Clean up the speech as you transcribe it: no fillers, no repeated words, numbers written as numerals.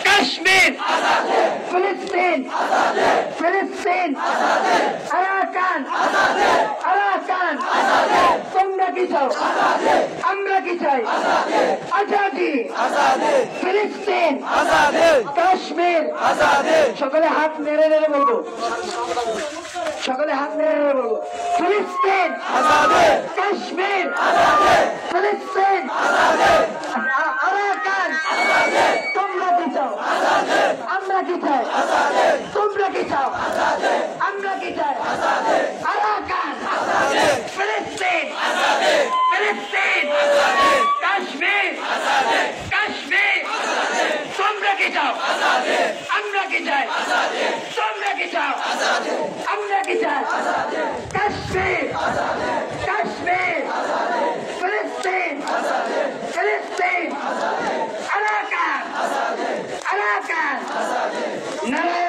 কাশ্মীর ফিলিস্তিন ফিলিস্তিন Arakan Arakan তোমরা কি চাও আমরা কি চাই আজাদি ফিলিস্তিন কাশ্মীর সকলে হাত নেড়ে নেড়ে বলবো সকলে হাত নেড়ে নেড়ে বলবো ফিলিস্তিন কাশ্মীর ফিলিস্তিন আরাকান তোমরা কি চাও আমরা কি চাই তোমরা কি চাও আমরা কি চাই আরাকান ফিলিস্তিন ফিলিস্তিন কাশ্মীর কাশ্মীর তোমরা কি চাও আমরা কি চাই তোমরা কি চাও আমরা কি চাই কাশ্মীর কাশ্মীর ফিলিস্তিন ফিলিস্তিন আরাকান আরাকান নারায়ণ